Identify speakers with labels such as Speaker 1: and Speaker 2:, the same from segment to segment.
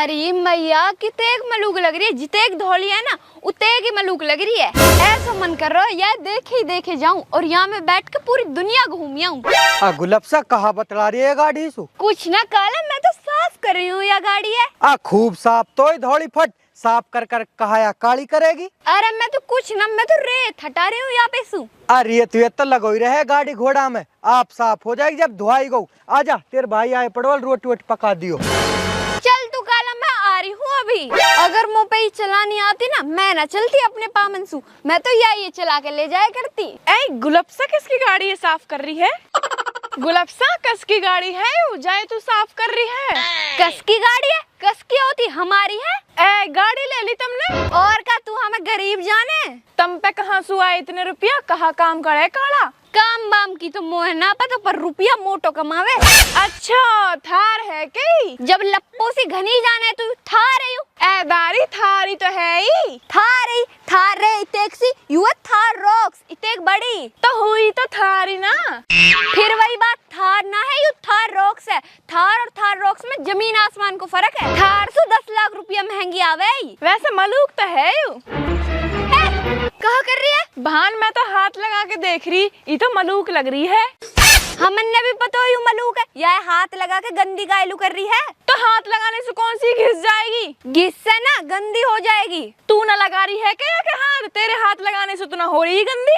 Speaker 1: अरे मैया कितेक मलूक लग रही है, जितेक धौली है ना उतेक ही मलूक लग रही है। ऐसा मन कर रहा है यार देखे ही देखे जाऊं और यहाँ में बैठ के पूरी दुनिया घूम आऊं।
Speaker 2: गुलबसा कहाँ बतला रही है गाड़ी सु?
Speaker 1: कुछ ना काला, मैं तो साफ कर रही हूँ या गाड़ी है।
Speaker 2: खूब साफ तो धौली फट साफ कर कर कहा या काली करेगी।
Speaker 1: अरे मैं तो कुछ ना, मैं तो रेत हटा रही हूँ यहाँ पे सु।
Speaker 2: अरे ये तो लगो ही रहे गाड़ी घोड़ा में, आप साफ हो जाएगी जब धुआई गो। आजा तेरे भाई आए पड़ोल रोटी वोटी पका दियो।
Speaker 1: चल तू काला, मैं आ रही हूँ अभी। अगर मुँह पे ही चलानी आती ना मैं ना चलती अपने पामनसू, मैं तो ये चला के ले जाया करती।
Speaker 3: ऐ गुलबसा किसकी गाड़ी है साफ कर रही है? गुलबसा कस की गाड़ी है जाए तू साफ कर रही है?
Speaker 1: कस की गाड़ी है? कस की होती हमारी है।
Speaker 3: ऐ गाड़ी ले ली तुमने?
Speaker 1: और का तू हमें गरीब जाने?
Speaker 3: तम पे कहाँ सुआ इतने रुपया, कहाँ काम करे काला?
Speaker 1: काम बाम की तो मोह ना पता, पर रुपया मोटो कमावे।
Speaker 3: अच्छा थार है कई?
Speaker 1: जब लप्पो से घनी जाने तू थार रही हूँ।
Speaker 3: ऐ दारी थारी तो है ही।
Speaker 1: थार रे टैक्सी यू थार रॉक्स इतेक बड़ी
Speaker 3: तो हुई तो थारी ना।
Speaker 1: फिर वही बात, थार ना है यू थार रॉक्स है। थार और थार रॉक्स में जमीन आसमान को फर्क है। थार से 10 लाख रुपया महंगी आवे।
Speaker 3: वैसे मलूक तो है यू।
Speaker 1: कहा कर रही है
Speaker 3: भान? मैं तो हाथ लगा के देख रही, ये तो मलूक लग रही है।
Speaker 1: हमने भी पता यू मलूक है, यह हाथ लगा के गंदी गायलू कर रही है।
Speaker 3: तो हाथ लगाने से कौन सी घिस जाएगी?
Speaker 1: घिस से ना गंदी हो जाएगी।
Speaker 3: तू ना लगा रही है क्या के हाथ? तेरे हाथ लगाने से तो ना हो रही गंदी।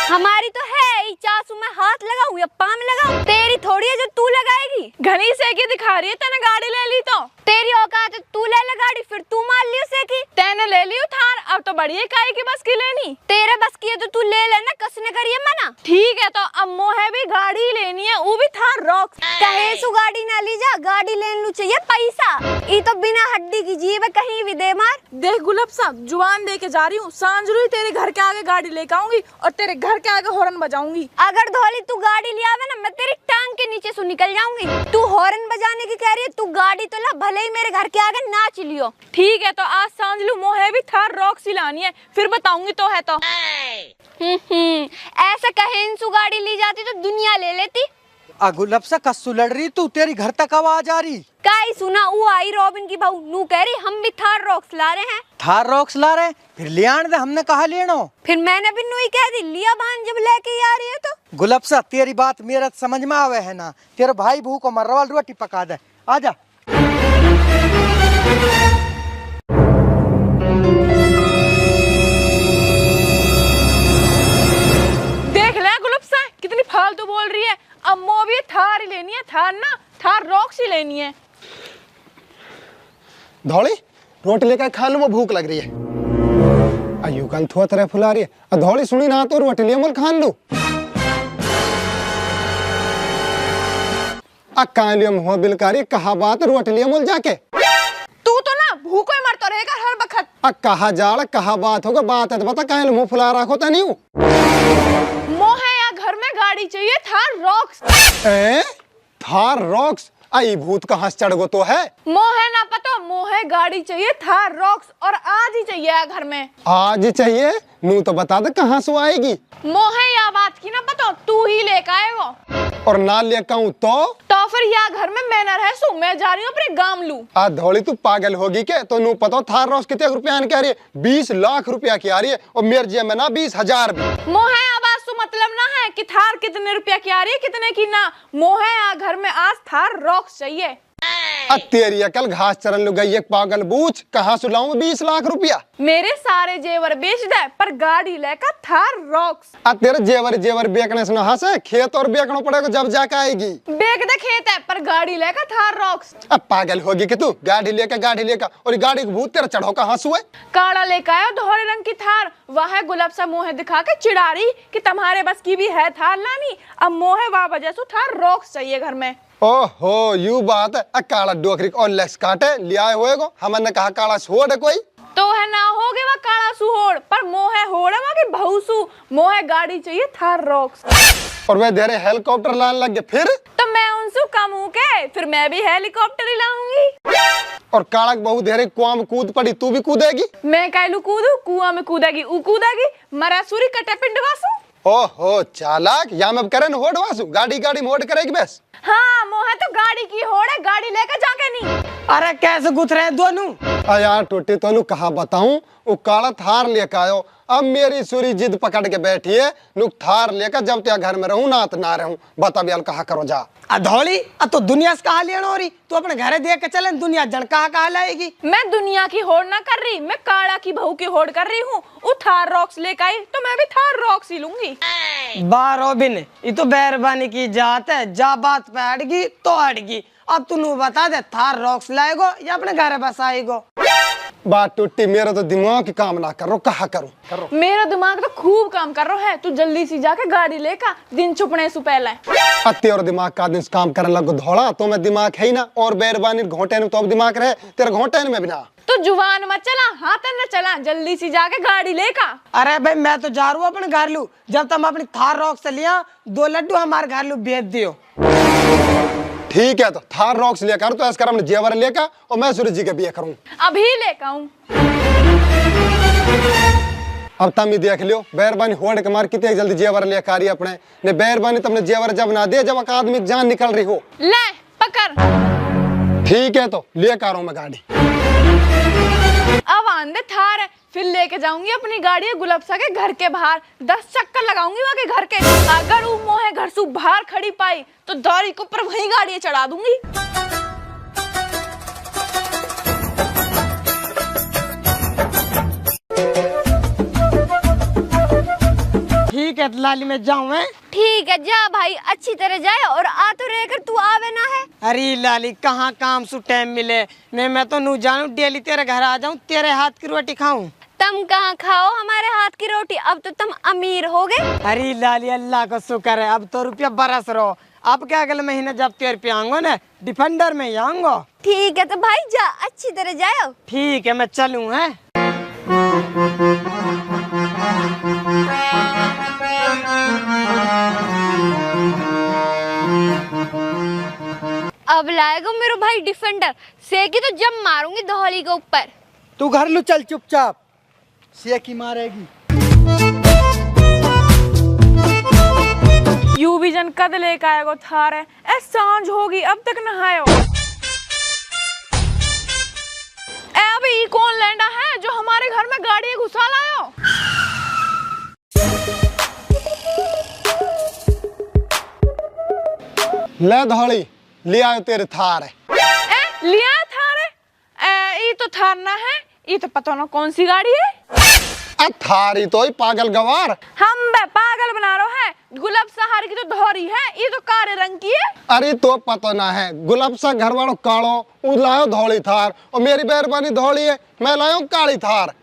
Speaker 1: हमारी तो है चासू, मैं हाथ लगाऊं या पाम लगाऊं? तेरी थोड़ी है जो तू लगाएगी।
Speaker 3: घनी से की दिखा रही है, तेने गाड़ी ले ली तो?
Speaker 1: तेरी औकात है, तू ले ले गाड़ी फिर तू मार लियो से की।
Speaker 3: तेने ले ली थार, अब तो बढ़िया काहे की बस की लेनी?
Speaker 1: तेरे बस की है तो तू ले लेना, कसने करिए मना।
Speaker 3: ठीक है तो अब मोहे भी गाड़ी लेनी है, वो भी थार रॉक्स।
Speaker 1: कहे सु गाड़ी ना ली जा, गाड़ी ले लू चाहिए पैसा। ये तो बिना हड्डी की जीव है, कहीं भी दे मार।
Speaker 3: देख गुलबसा जुबान दे के जा रही हूँ, सांझ रुई तेरे घर के आगे गाड़ी लेके आऊंगी और तेरे घर के आगे हॉर्न बजाऊंगी।
Speaker 1: अगर धौली तू गाड़ी ले आवे ना मैं तेरी टांग के नीचे से निकल जाऊंगी। तू हॉर्न बजाने की कह रही है, तू गाड़ी तो ला, भले ही मेरे घर के आगे नाच लियो।
Speaker 3: ठीक है तो आज सांझ लू, मोहे भी थार रॉक्स ही लानी है, फिर बताऊंगी तो है तो।
Speaker 1: ऐसा कहे इनसु गाड़ी ली जाती तो दुनिया ले लेती।
Speaker 2: गुलबसा कस्सू लड़ रही तू, तेरी घर तक आवाज आ रही।
Speaker 1: काई सुना वो आई रॉबिन की बहू नू कह रही हम भी थार रॉक्स ला रहे हैं।
Speaker 2: थार रॉक्स ला रहे? फिर ले आने दे, हमने कहा लेनो।
Speaker 1: फिर मैंने भी नू ही कह दी लिया भान जब लेके आ रही है तो।
Speaker 2: गुलबसा तेरी बात मेरा समझ में आवे है ना, तेरे भाई भूख को मरवा रोटी पका दे, आजा।
Speaker 3: देख ले गुलबसा कितनी फालतू बोल रही है। अब मो भी थार ही लेनी है, थार ना थार रॉक्स ही लेनी है।
Speaker 4: धौली रोटी लेकर खा लो, वो भूख लग रही है। अयू कल थोड़ा तरह फुला रही है। धौली सुनी ना तो रोटी ले मुल खान लू। कहा लियो मुँह बिलकारी, कहा बात रोटी ले मुल जाके।
Speaker 3: तू तो ना भूखो ही मरता रहेगा हर वक्त।
Speaker 4: कहा जाड़ कहा बात होगा, बात है तो बता कहा मुँह फुला रखो तो नहीं।
Speaker 3: मोहे या घर में गाड़ी चाहिए थार रॉक्स।
Speaker 4: थार रॉक्स? आई भूत कहाँ से चढ़ गो तो है।
Speaker 3: मोहे ना पता, मोहे गाड़ी चाहिए थार रॉक्स और आज ही चाहिए घर में।
Speaker 4: आज ही चाहिए? नू तो बता दे कहाँ से आएगी।
Speaker 3: मोहे या बात की ना पता, तू ही लेकर आएगा।
Speaker 4: और ना लेकर आऊं तो
Speaker 3: फिर या घर में मैं न रह सू, मैं जा रही हूँ अपने गांव लू।
Speaker 4: धौली तू पागल होगी क्या? तो नू पता थार रॉक्स कितने रुपया कह रही है? 20 लाख रुपया की आ रही है और मेरे जेब में ना 20,000 भी।
Speaker 3: मोहे आवाज तो मतलब ना है कि थार कितने रुपया की आ रही है कितने की ना। मोहे या घर में आज थार रॉक्स चाहिए।
Speaker 4: तेरी अकल घास चरन लग गई, एक पागल बूझ, कहाँ से लाऊं 20 लाख रुपया?
Speaker 3: मेरे सारे जेवर बेच दे पर गाड़ी लेकर थार रॉक्स।
Speaker 4: तेरे जेवर बेचने से नहा से खेत और बेचना पड़ेगा जब जाके आएगी।
Speaker 3: बेच दे खेत है पर गाड़ी लेकर थार रॉक्स।
Speaker 4: अब पागल होगी कि तू? गाड़ी लेकर और गाड़ी को भूत तेरा चढ़ो कहाँ से?
Speaker 3: काला लेकर आया धोले रंग की थार, वह गुलाबसा मोहे दिखा के चिढ़ा रही कि तुम्हारे बस की भी है थार लानी। अब मोहे वाह वजह से थार रॉक्स चाहिए घर में।
Speaker 4: ओहो यू बात है। काला डोकरी और लेक्स काटे लिया हुए को हमने कहा काला छोड़ कोई
Speaker 3: तो है ना हो गए वह काला सुहोड़, पर मोहे होड़ वहाँ की बहुसु। मोहे गाड़ी चाहिए थार रॉक्स।
Speaker 4: और वे धीरे हेलीकॉप्टर लाने लग गए फिर
Speaker 3: तो मैं उनसे कम हूँ के, फिर मैं भी हेलीकॉप्टर ही लाऊंगी।
Speaker 4: और काला बहुत धीरे कुआं में कूद पड़ी, तू भी कूदेगी?
Speaker 3: मैं कहलू कूदू, कुआं में कूदेगी ऊ कूदेगी, मरासुरी कटे पिंडवासू।
Speaker 4: ओहो चालाक, या मैं करे होड़ वासु गाड़ी गाड़ी मोड़ करेगी बस।
Speaker 3: हाँ मोहे तो गाड़ी की होड़ है, गाड़ी लेकर जाके नहीं।
Speaker 2: अरे कैसे गुथ रहे हैं दोनों?
Speaker 4: यार टोटी तो कहा बताऊं, वो काला थार लेकर आयो। अब मेरी सूरी जिद पकड़ के बैठी है, नुक थार लेकर जब त्या घर में रहूं ना रहूं, बता बियाल कहा करो जा।
Speaker 2: अधौली तो दुनिया से कहा लेना हो रही, तू अपने घरे देख के चले, दुनिया जन कहा लाएगी।
Speaker 3: मैं दुनिया की होड़ ना कर रही, मैं काला की बहू की होड़ कर रही हूँ। वो थार रॉक्स लेकर आई तो मैं भी थार रॉक्स ही लूंगी।
Speaker 2: बा रोबिन, ये तो मेहरबानी की जात है, जा बात पे अड़गी तो अड़गी। अब तू बता दे, थार रॉक्स लाएगो या अपने घर बस आएगो?
Speaker 4: बात टूटी, मेरा तो दिमाग की काम ना करो, कहा करो।
Speaker 3: मेरा दिमाग तो खूब काम कर रहा है। तू जल्दी सी जाके गाड़ी लेकर, दिन छुपने से पहले।
Speaker 4: अत्ते और दिमाग का दिन काम करने लगो धोड़ा, तो मैं दिमाग है ही ना। और बेरबानी घोटे में तो अब दिमाग रहे, तेरे घोटे में भी ना।
Speaker 3: तू जुबान मत चला, हाथ न चला, जल्दी सी जाके गाड़ी लेकर।
Speaker 2: अरे भाई मैं तो जा रहा हूँ अपने घर लू, जब तुम अपनी थार रॉक्स लिया 2 लड्डू हमारे घर लू भेज दियो।
Speaker 4: ठीक है, तो थार रॉक्स लेकर तो ऐसा कर जेवर लेकर, और मैं सूरज जी के बिये करूं।
Speaker 3: अभी लेकर आऊं।
Speaker 4: अब तम ही देख लियो, बेरबानी होड़ के मार कितने जल्दी जेवर लेकर आ रही अपने ने। बेरबानी तुमने जेवर जब ना दे, जब एक आदमी की जान निकल रही हो।
Speaker 3: ले पकड़।
Speaker 4: ठीक है, तो लेकर आ रहा हूं मैं गाड़ी।
Speaker 3: अब आंदे थार है, फिर लेके जाऊंगी अपनी गाड़ी गुलाबसा के घर के बाहर। 10 चक्कर लगाऊंगी वहां के घर के। अगर वो मोहे घर से बाहर खड़ी पाई तो दौरी के ऊपर वही गाड़ी चढ़ा दूंगी।
Speaker 2: ठीक है लाली मैं जाऊँ है?
Speaker 1: ठीक है जा भाई, अच्छी तरह जाए और आ तो रहकर तू आवे ना है।
Speaker 2: अरे लाली कहाँ काम से टाइम मिले, नहीं मैं तो नू जानू, डेली तेरे घर आ जाऊँ, तेरे हाथ की रोटी खाऊं।
Speaker 1: तुम कहाँ खाओ हमारे हाथ की रोटी, अब तो तुम अमीर हो गए।
Speaker 2: अरे लाली अल्लाह का शुक्र है, अब तो रुपया बरस रहो। अब क्या अगले महीने जब 13 रुपया आऊंगा ना, डिफेंडर में ही आऊंगा।
Speaker 1: ठीक है तो भाई जा, अच्छी तरह जाओ।
Speaker 2: ठीक है मैं चलूँ है।
Speaker 1: अब लाएगा मेरे भाई डिफेंडर, सेकी तो जब मारूंगी धौली के ऊपर।
Speaker 2: तू घर लू चल चुपचाप, सेकी मारेगी।
Speaker 3: यू भी जन कद लेकर आएगो थार है। ए सांझ होगी अब तक नहायो। ए अभी ये कौन लैंडा है जो हमारे घर में गाड़ी घुसा लायो?
Speaker 4: ले धौड़ी, ले आयो तेरे थार है।
Speaker 3: लिया थार है? ये तो थार ना है, ये तो पता ना कौन सी गाड़ी है।
Speaker 4: थारी तो ही पागल गवार।
Speaker 3: हम बे पागल बना रहे हैं। गुलाब सहार की तो धोरी है, ये तो काले रंग की है।
Speaker 4: अरे तो पता ना है, गुलाब सा घर वालों कालो, उ लायो धौली थार, और मेरी बेरबानी धौली है, मैं लायो काली थार।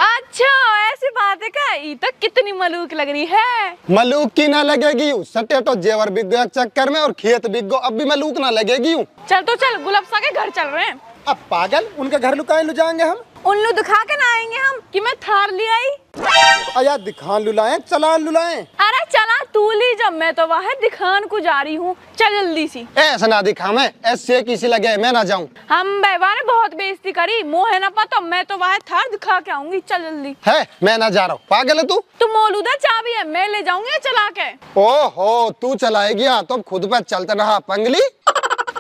Speaker 3: अच्छा ऐसी बात है क्या? ये तो कितनी मलूक लग रही है।
Speaker 4: मलूक की ना लगेगी, सटे तो जेवर बिक गया चक्कर में, और खेत बिक गो, अब भी मलूक ना लगेगी।
Speaker 3: चल तो चल, गुलाब सा के घर चल रहे हैं।
Speaker 4: अब पागल, उनके घर लुकाए लु जाएंगे हम।
Speaker 3: उल्लू दिखा के ना आएंगे हम कि मैं थार ले आई।
Speaker 4: अया दिखान लुलाए, चलान लुलाए।
Speaker 3: अरे चला तू ली, जब मैं तो वहाँ दिखान को जा रही हूँ। चल जल्दी सी।
Speaker 4: ऐसा ना दिखा, मैं ऐसे किसी लगे मैं ना जाऊं।
Speaker 3: हम बेवा ने बहुत बेइज्जती करी, मोहे ना पता, मैं तो वहाँ थार दिखा के आऊंगी। चल जल्दी।
Speaker 4: है मैं ना जा रहा हूँ, पागल है तू।
Speaker 3: तू मौलूदा चाबी है, मैं ले जाऊंगी चला के।
Speaker 4: ओहो तू चलाएगी, तो खुद पे चलते रहा पंगली।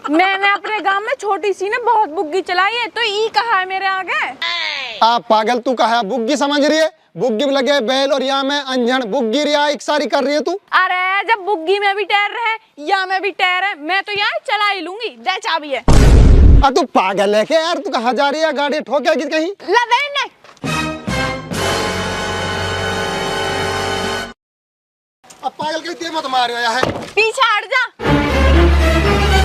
Speaker 3: मैंने अपने गांव में छोटी सी ने बहुत बुग्गी चलाई है, तो ई कहा है मेरे आगे।
Speaker 4: आप पागल, तू कहा बुग्गी समझ रही है? बुग्गी में लगे बैल और यहाँ में अंजन, बुग्गी रिया एक सारी कर रही है तू।
Speaker 3: अरे जब बुग्गी में भी टैर रहे या में भी टैर है, मैं तो यहाँ चला ही लूंगी। दे चाबी है।
Speaker 4: तू पागल है क्या यार? तू कहाँ जा रही है? गाड़ी ठोकेगी कहीं? अब पागल के तेज मत मार रहा है,
Speaker 3: पीछे हट जा।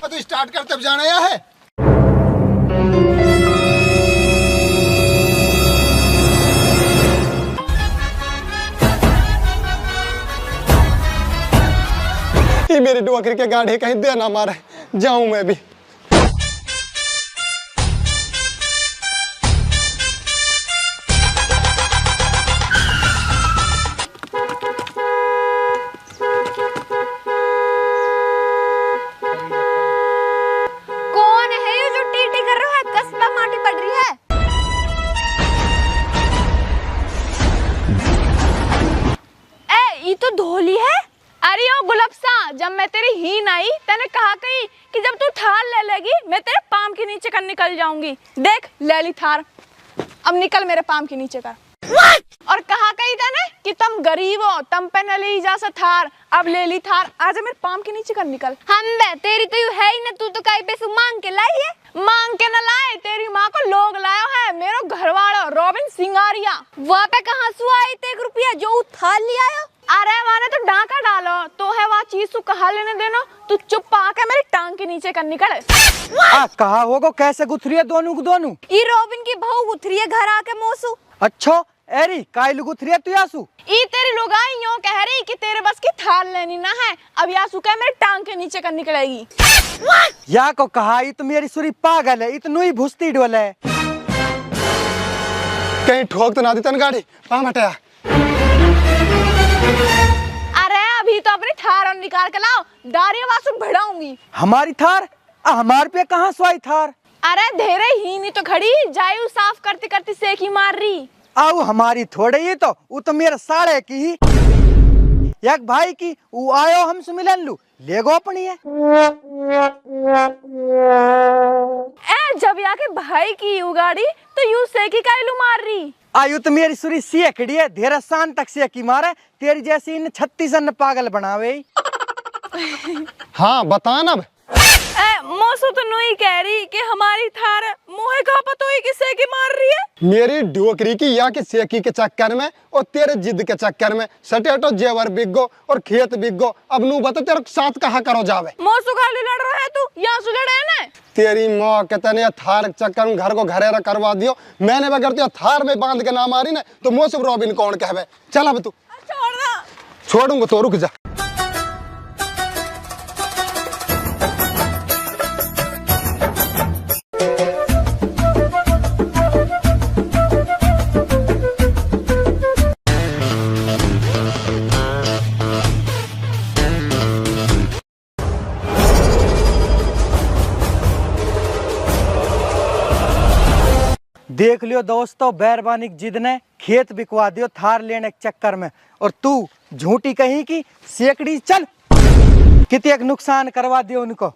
Speaker 4: तू स्टार्ट कर तब जाना या है। ये मेरी डोकरी के गाड़ी कहीं दे ना मारे, जाऊं मैं भी।
Speaker 1: कौन है ये जो टीटी कर रहा है? कस्बा माटी पड़ रही है। ए ये तो
Speaker 3: आएगी मैं तेरे पाम के नीचे कर निकल जाऊंगी। देख ले ली थार, अब निकल मेरे पाम के नीचे कर। और कहा कही था ना कि तुम गरीब हो, तुम पे न ली जा सा थार, अब ले ली थार, आजा मेरे पाम के नीचे कर निकल।
Speaker 1: हम बे तेरी तो यू है ही ना, तू तो कहीं पैसे मांग के लाई है।
Speaker 3: मांग के न लाए, तेरी माँ को लोग लायो है, मेरो घर वाला रॉबिन सिंगारिया।
Speaker 1: वहाँ पे कहाँ सु आई थे 1 रुपया जो उठा लिया आयो।
Speaker 3: अरे माने तो डांका डालो तो है वहाँ चीज तू कहा लेने देना, तू चुप आके मेरी टांग के नीचे कर निकल।
Speaker 5: कहा होगो कैसे गुथरी है दोनों को दोनों।
Speaker 1: ई रॉबिन की बहू गुथरी है घर आके मोसू।
Speaker 5: अच्छा एरी काई गुथरी है तू यासु।
Speaker 3: ई तेरी लुगाई यूं कह रही कि तेरे बस की थार लेनी ना है, अब यासु कह मेरे टांग के नीचे कर निकलेगी।
Speaker 5: या को कहा ये तो मेरी सुरी पागल है, इतनु ही भुस्ती डोल है।
Speaker 4: कहीं ठोक तो ना दी तन गाड़ी, पाम हटाया।
Speaker 3: अरे अभी तो अपनी थार और निकाल के लाओ, दारिया वासु भिड़ाऊंगी।
Speaker 5: हमारी थार हमार पे कहाँ स्वाई थार।
Speaker 3: अरे धेरे ही नहीं तो खड़ी जायू साफ करती करती सेकी मार रही।
Speaker 5: आओ हमारी थोड़े ही तो वो तो मेरे साड़े की ही एक भाई की वो आयो हमसे मिलन लू ले गो अपनी है।
Speaker 3: ए जब याके भाई की यू गाड़ी तो यू सेकी कायलू मार रही।
Speaker 5: आयु तो मेरी सुरी सेकड़ी है, धेरा शान तक सेकी मारे, तेरी जैसी इन 36 पागल बनावे।
Speaker 4: हाँ बता ना।
Speaker 3: मौसू तो नहीं कह रही कि हमारी थार मुहे का पतो ही किसे की मार रही है।
Speaker 4: मेरी डोकरी की या कि सेकी के चक्कर में और तेरे जिद के चक्कर में सटेटो जेवर बिक गो और खेत बिक गो। अब नू बता तेरे साथ कहाँ करो जावे।
Speaker 3: मौसू खाली लड़ रहा है तू, यहाँ से लड़े ना।
Speaker 4: तेरी माँ कहते थार के चक्कर में घर को घरेरा करवा दियो। मैंने बगैर तो थार में बांध के ना मारी ना तो मौसम रॉबिन कौन कहवे। चल अब तू
Speaker 3: छोड़ना।
Speaker 4: छोड़ूंगा तो रुक जा।
Speaker 5: देख लियो दोस्तों, बैरबानी की जिद ने खेत बिकवा दियो थार लेने के चक्कर में, और तू झूठी कहीं की सेकड़ी। चल कितने नुकसान करवा दियो उनको।